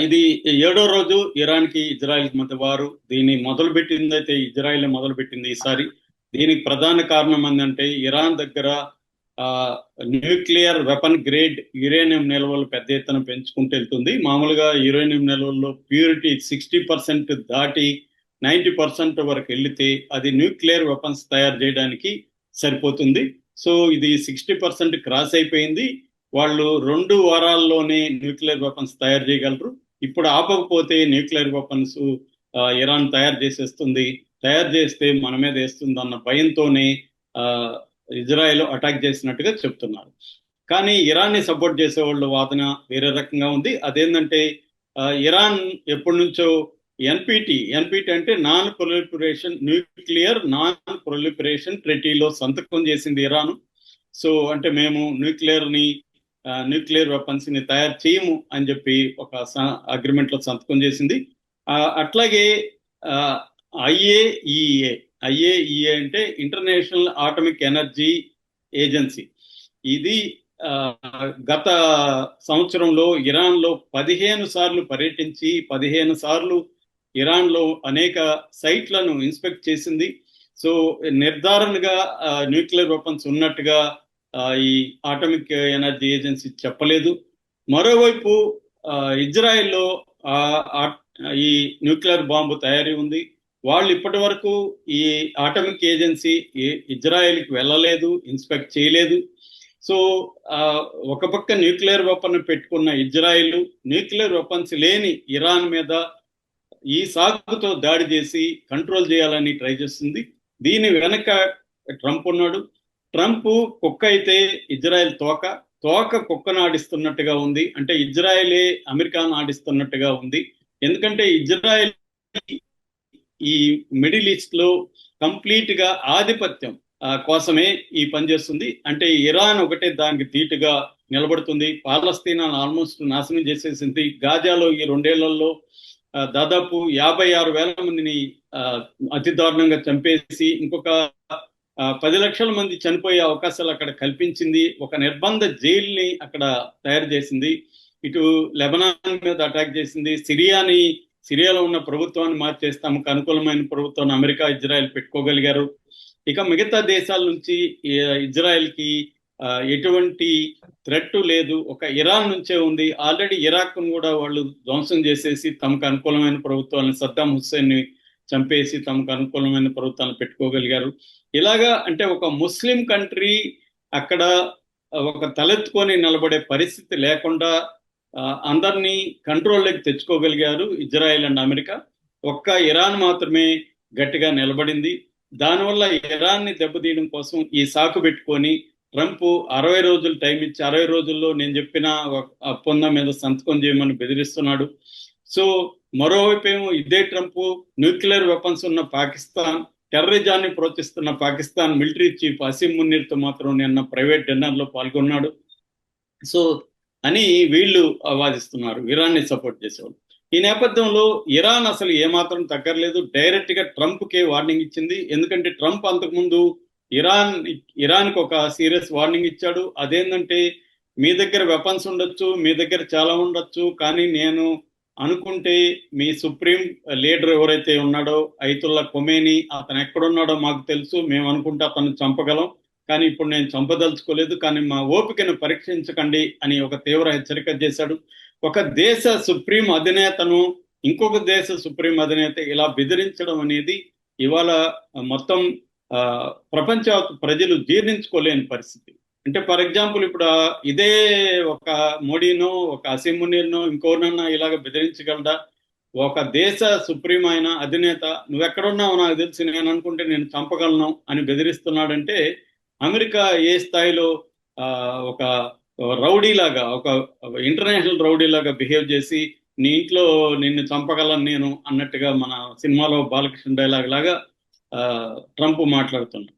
ఇది ఏడో రోజు ఇరాన్కి ఇజ్రాయెల్ మధ్య వారు. దీన్ని మొదలుపెట్టింది అయితే ఇజ్రాయెల్ మొదలుపెట్టింది ఈసారి. దీనికి ప్రధాన కారణం ఏంటంటే ఇరాన్ దగ్గర ఆ, న్యూక్లియర్ వెపన్ గ్రేడ్ యురేనియం నిల్వలు పెద్ద ఎత్తున పెంచుకుంటూ వెళ్తుంది. మామూలుగా యురేనియం నిల్వల్లో ప్యూరిటీ 60% దాటి 90% వరకు వెళితే అది న్యూక్లియర్ వెపన్స్ తయారు చేయడానికి సరిపోతుంది. సో ఇది 60% క్రాస్ అయిపోయింది. వాళ్ళు 2 వారాల్లోనే న్యూక్లియర్ వెపన్స్ తయారు చేయగలరు. ఇప్పుడు ఆపకపోతే న్యూక్లియర్ వెపన్స్ ఇరాన్ తయారు చేసేస్తుంది. తయారు చేస్తే మన మీద వేస్తుంది అన్న భయంతోనే ఆ, ఇజ్రాయెల్ అటాక్ చేసినట్టుగా చెప్తున్నారు. కానీ ఇరాన్ని సపోర్ట్ చేసే వాళ్ళ వాదన వేరే రకంగా ఉంది. అదేంటంటే ఇరాన్ ఎప్పటి నుంచో ఎన్పిటి అంటే non proliferation nuclear non proliferation ట్రెటీలో సంతకం చేసింది ఇరాన్. సో అంటే మేము న్యూక్లియర్ వెపన్స్ ని తయారు చేయము అని చెప్పి ఒక అగ్రిమెంట్ లో సంతకం చేసింది. అట్లాగే ఐఏఈఏ ఐఏఈఏ అంటే ఇంటర్నేషనల్ ఆటమిక్ ఎనర్జీ ఏజెన్సీ. ఇది ఆ, గత సంవత్సరంలో ఇరాన్లో 15 సార్లు పర్యటించి 15 సార్లు ఇరాన్లో అనేక సైట్లను ఇన్స్పెక్ట్ చేసింది. సో నిర్ధారణగా న్యూక్లియర్ వెపన్స్ ఉన్నట్టుగా ఈ ఆటమిక్ ఎనర్జీ ఏజెన్సీ చెప్పలేదు. మరోవైపు ఇజ్రాయెల్లో ఈ న్యూక్లియర్ బాంబు తయారీ ఉంది. వాళ్ళు ఇప్పటి వరకు ఈ ఆటమిక్ ఏజెన్సీ ఇజ్రాయెల్కి వెళ్ళలేదు, ఇన్స్పెక్ట్ చేయలేదు. సో ఒక పక్క న్యూక్లియర్ వెపన్ పెట్టుకున్న ఇజ్రాయెల్ న్యూక్లియర్ వెపన్స్ లేని ఇరాన్ మీద ఈ సాగుతో దాడి చేసి కంట్రోల్ చేయాలని ట్రై చేస్తుంది. దీని వెనక ట్రంప్ ఉన్నాడు. ట్రంప్ కుక్క అయితే ఇజ్రాయెల్ తోక, తోక కుక్కను ఆడిస్తున్నట్టుగా ఉంది. అంటే ఇజ్రాయెలే అమెరికాను ఆడిస్తున్నట్టుగా ఉంది. ఎందుకంటే ఇజ్రాయెల్ ఈ మిడిల్ ఈస్ట్ లో కంప్లీట్ గా ఆధిపత్యం కోసమే ఈ పని చేస్తుంది. అంటే ఇరాన్ ఒకటే దానికి ధీటుగా నిలబడుతుంది. పాలస్తీనాను ఆల్మోస్ట్ నాశనం చేసేసింది. గాజాలో ఈ 2 ఏళ్లలో దాదాపు 56,000 మందిని అతి దారుణంగా చంపేసి ఇంకొక 10 లక్షల మంది చనిపోయే అవకాశాలు అక్కడ కల్పించింది. ఒక నిర్బంధ జైల్ని అక్కడ తయారు చేసింది. ఇటు లెబనాన్ మీద అటాక్ చేసింది. సిరియాలో ఉన్న ప్రభుత్వాన్ని మార్చేసి తమకు అనుకూలమైన ప్రభుత్వాన్ని అమెరికా ఇజ్రాయెల్ పెట్టుకోగలిగారు. ఇక మిగతా దేశాల నుంచి ఇజ్రాయెల్కి ఎటువంటి థ్రెట్ లేదు. ఒక ఇరాన్ నుంచే ఉంది. ఆల్రెడీ ఇరాక్ ను కూడా వాళ్ళు ధ్వంసం చేసేసి తమకు అనుకూలమైన ప్రభుత్వాన్ని సద్దాం హుస్సేన్ ని చంపేసి తమకు అనుకూలమైన ప్రభుత్వాన్ని పెట్టుకోగలిగారు. ఇలాగా అంటే ఒక ముస్లిం కంట్రీ అక్కడ ఒక తలెత్తుకొని నిలబడే పరిస్థితి లేకుండా అందరినీ కంట్రోల్లోకి తెచ్చుకోగలిగారు ఇజ్రాయెల్ అండ్ అమెరికా. ఒక్క ఇరాన్ మాత్రమే గట్టిగా నిలబడింది. దానివల్ల ఇరాన్ని దెబ్బతీయడం కోసం ఈ సాకు పెట్టుకొని ట్రంప్ 60 రోజులు టైం ఇచ్చి 60 రోజుల్లో నేను చెప్పిన ఒప్పందం మీద సంతకం చేయమని బెదిరిస్తున్నాడు. సో మరోవైపు ఏమో ఇదే ట్రంప్ న్యూక్లియర్ వెపన్స్ ఉన్న పాకిస్తాన్, టెర్రరిజాన్ని ప్రోత్సహిస్తున్న పాకిస్తాన్ మిలిటరీ చీఫ్ అసీం మునీర్తో మాత్రం నిన్న ప్రైవేట్ డిన్నర్ లో పాల్గొన్నాడు. సో అని వీళ్ళు వాదిస్తున్నారు, ఇరాన్ని సపోర్ట్ చేసేవాళ్ళు. ఈ నేపథ్యంలో ఇరాన్ అసలు ఏమాత్రం తగ్గలేదు. డైరెక్ట్ గా ట్రంప్ కే వార్నింగ్ ఇచ్చింది. ఎందుకంటే ట్రంప్ అంతకుముందు ఇరాన్కి ఒక సీరియస్ వార్నింగ్ ఇచ్చాడు. అదేంటంటే మీ దగ్గర వెపన్స్ ఉండొచ్చు, మీ దగ్గర చాలా ఉండొచ్చు, కానీ నేను అనుకుంటే మీ సుప్రీం లీడర్ ఎవరైతే ఉన్నాడో ఐతుల్లా ఖొమేని, అతను ఎక్కడున్నాడో మాకు తెలుసు, మేము అనుకుంటే అతను చంపగలం, కానీ ఇప్పుడు నేను చంపదలుచుకోలేదు, కానీ మా ఓపికను పరీక్షించకండి అని ఒక తీవ్ర హెచ్చరిక చేశాడు. ఒక దేశ సుప్రీం అధినేతను ఇంకొక దేశ సుప్రీం అధినేత ఇలా బెదిరించడం అనేది ఇవాళ మొత్తం ప్రపంచ ప్రజలు జీర్ణించుకోలేని పరిస్థితి. అంటే ఫర్ ఎగ్జాంపుల్ ఇప్పుడు ఇదే ఒక మోడీనో ఒక అసీం మునీర్నో ఇంకోనన్నా ఇలాగ బెదిరించగలడా? ఒక దేశ సుప్రీం అయిన అధినేత నువ్వెక్కడున్నావు నాకు తెలిసి, నేను అనుకుంటే నేను చంపగలను అని బెదిరిస్తున్నాడంటే అమెరికా ఏ స్థాయిలో ఒక రౌడీలాగా, ఒక ఇంటర్నేషనల్ రౌడీలాగా బిహేవ్ చేసి నీ ఇంట్లో నిన్ను చంపగలను నేను అన్నట్టుగా మన సినిమాలో బాలకృష్ణ డైలాగ్ లాగా ట్రంప్ మాట్లాడుతున్నాడు.